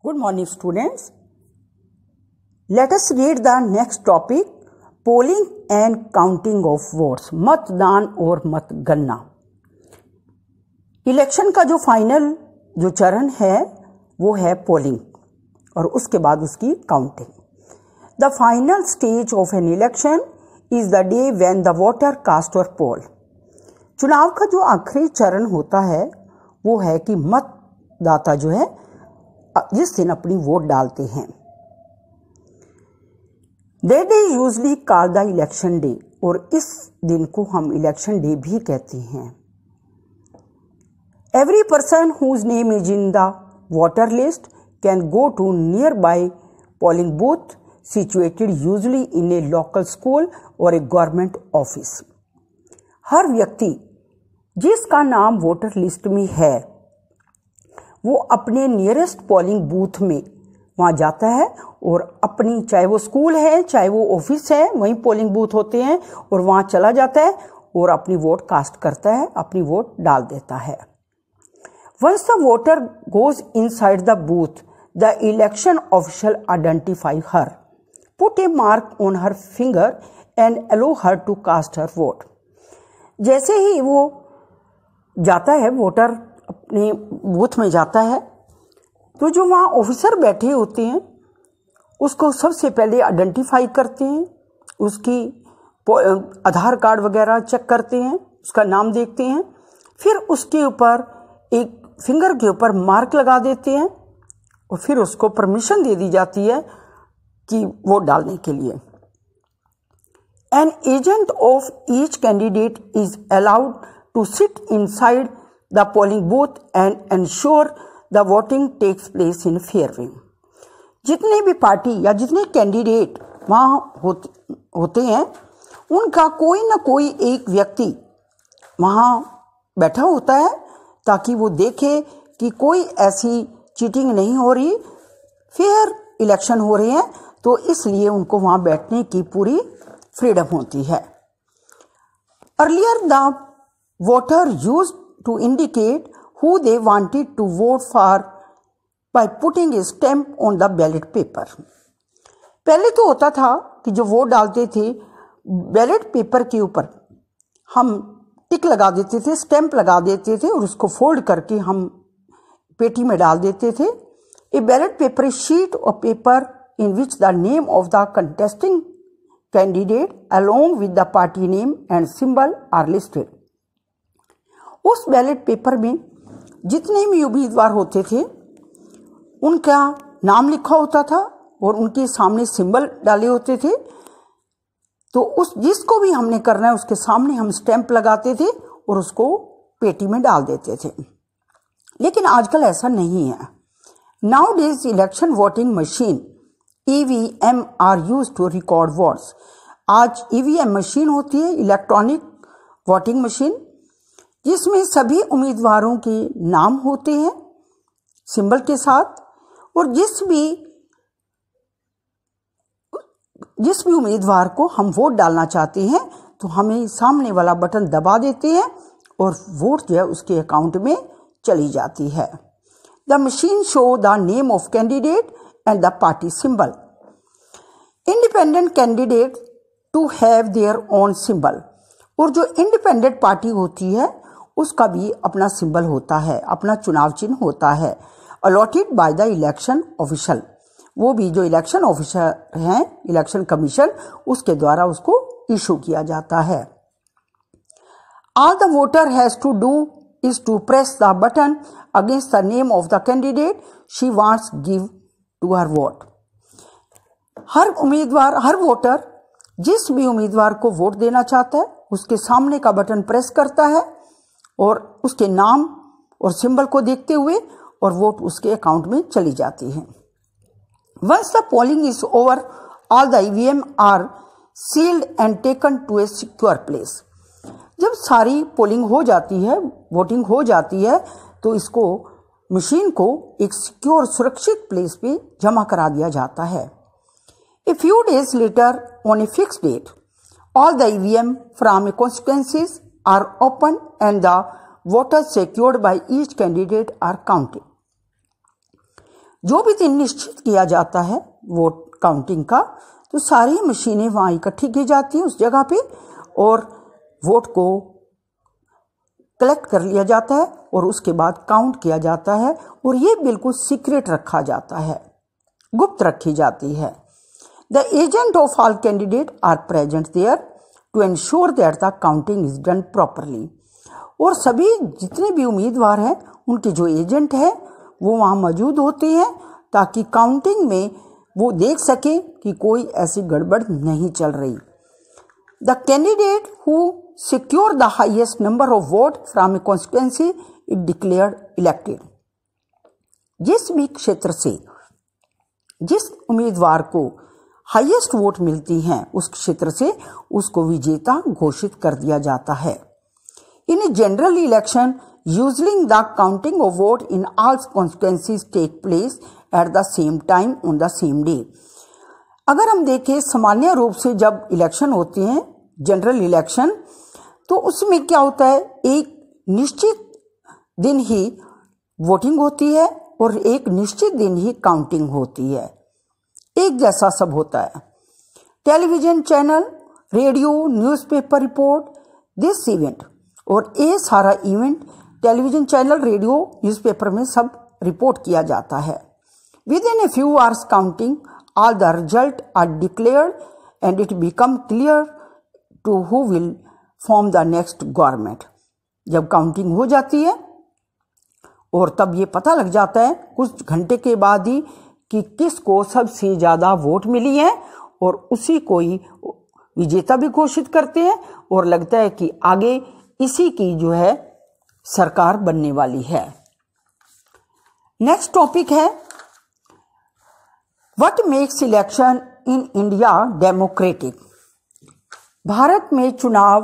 Good morning, students. Let us read the next topic, polling and counting of votes. मतदान और मतगणना। Election का जो फाइनल जो चरण है वो है पोलिंग और उसके बाद उसकी counting. The final stage of an election is the day when the voter cast or poll. चुनाव का जो आखिरी चरण होता है वो है कि मतदाता जो है जिस दिन अपनी वोट डालते हैं। That day usually called the election day, और इस दिन को हम इलेक्शन डे भी कहते हैं। Every person whose name is in the voter list can go to nearby polling booth situated usually in a local school or a government office. हर व्यक्ति जिसका नाम वोटर लिस्ट में है वो अपने नियरेस्ट पोलिंग बूथ में वहाँ जाता है और अपनी, चाहे वो स्कूल है चाहे वो ऑफिस है, वहीं पोलिंग बूथ होते हैं, और वहाँ चला जाता है और अपनी वोट कास्ट करता है, अपनी वोट डाल देता है। Once the voter goes inside the booth the election official identify her, put a mark on her finger and allow her to cast her vote. जैसे ही वो जाता है, वोटर अपने बूथ में जाता है, तो जो वहाँ ऑफिसर बैठे होते हैं उसको सबसे पहले आइडेंटिफाई करते हैं, उसकी आधार कार्ड वगैरह चेक करते हैं, उसका नाम देखते हैं, फिर उसके ऊपर एक फिंगर के ऊपर मार्क लगा देते हैं और फिर उसको परमिशन दे दी जाती है कि वोट डालने के लिए। An agent of each candidate is allowed to sit inside the polling booth and ensure the voting takes place in fair way। जितने भी पार्टी या जितने कैंडिडेट वहाँ होते हैं उनका कोई ना कोई एक व्यक्ति वहाँ बैठा होता है ताकि वो देखे कि कोई ऐसी चीटिंग नहीं हो रही, फेयर इलेक्शन हो रहे हैं, तो इसलिए उनको वहाँ बैठने की पूरी फ्रीडम होती है। Earlier the voter used to indicate who they wanted to vote for by putting a stamp on the ballot paper। पहले तो होता था कि जो वोट डालते थे बैलेट पेपर के ऊपर हम टिक लगा देते थे, स्टैंप लगा देते थे और उसको फोल्ड करके हम पेटी में डाल देते थे। A ballot paper sheet of paper in which the name of the contesting candidate along with the party name and symbol are listed। उस बैलेट पेपर में जितने भी उम्मीदवार होते थे उनका नाम लिखा होता था और उनके सामने सिंबल डाले होते थे, तो उस जिसको भी हमने करना है उसके सामने हम स्टैंप लगाते थे और उसको पेटी में डाल देते थे। लेकिन आजकल ऐसा नहीं है। Nowadays election voting machine EVM are use to record votes. आज EVM मशीन होती है, इलेक्ट्रॉनिक वोटिंग मशीन, जिसमें सभी उम्मीदवारों के नाम होते हैं सिंबल के साथ, और जिस भी उम्मीदवार को हम वोट डालना चाहते हैं तो हमें सामने वाला बटन दबा देते हैं और वोट जो है उसके अकाउंट में चली जाती है। The machine show the name of candidate and the party symbol. Independent candidate too have their own symbol, और जो इंडिपेंडेंट पार्टी होती है उसका भी अपना सिंबल होता है, अपना चुनाव चिन्ह होता है। Allotted by the election official, वो भी जो इलेक्शन ऑफिसर हैं, इलेक्शन कमीशन, उसके द्वारा उसको इशू किया जाता है। All the voter has to do is to press the button against the name of the candidate she wants give to her vote. हर उम्मीदवार, हर वोटर जिस भी उम्मीदवार को वोट देना चाहता है उसके सामने का बटन प्रेस करता है और उसके नाम और सिंबल को देखते हुए और वोट उसके अकाउंट में चली जाती है। Once the polling is over all the EVM are sealed and taken to a secure place. जब सारी पोलिंग हो जाती है, वोटिंग हो जाती है, तो इसको मशीन को एक सिक्योर सुरक्षित प्लेस पे जमा करा दिया जाता है। A few days later on a fix date all the EVM from a constituencies are open and the voters secured by each candidate are counted। जो भी दिन निश्चित किया जाता है वोट काउंटिंग का, तो सारी मशीनें वहाँ इकट्ठी की जाती हैं उस जगह पे और वोट को कलेक्ट कर लिया जाता है और उसके बाद काउंट किया जाता है और ये बिल्कुल सीक्रेट रखा जाता है, गुप्त रखी जाती है। The agent of all candidate are present there to ensure that the counting is done properly. और सभी जितने भी उम्मीदवार हैं उनके जो एजेंट है वो वहाँ मौजूद होते हैं ताकि काउंटिंग में वो देख सके कि कोई ऐसी गड़बड़ नहीं चल रही। The candidate who secure the highest number of vote from A constituency is declared elected. जिस भी क्षेत्र से जिस उम्मीदवार को हाईएस्ट वोट मिलती हैं उस क्षेत्र से उसको विजेता घोषित कर दिया जाता है। In a general election usually the counting of vote in all constituencies take place at the same time on the same day. अगर हम देखें सामान्य रूप से जब इलेक्शन होते हैं जनरल इलेक्शन, तो उसमें क्या होता है, एक निश्चित दिन ही वोटिंग होती है और एक निश्चित दिन ही काउंटिंग होती है, एक जैसा सब होता है। Television channel, radio, newspaper report this event, और ये सारा event television channel, radio, newspaper में सब रिपोर्ट किया जाता है। Within a few hours counting all the result are declared and it become clear to who will form the next government. जब counting हो जाती है और तब ये पता लग जाता है कुछ घंटे के बाद ही कि किसको सबसे ज़्यादा वोट मिली है और उसी को ही विजेता भी घोषित करते हैं और लगता है कि आगे इसी की जो है सरकार बनने वाली है। नेक्स्ट टॉपिक है what makes election in India democratic. Bharat में चुनाव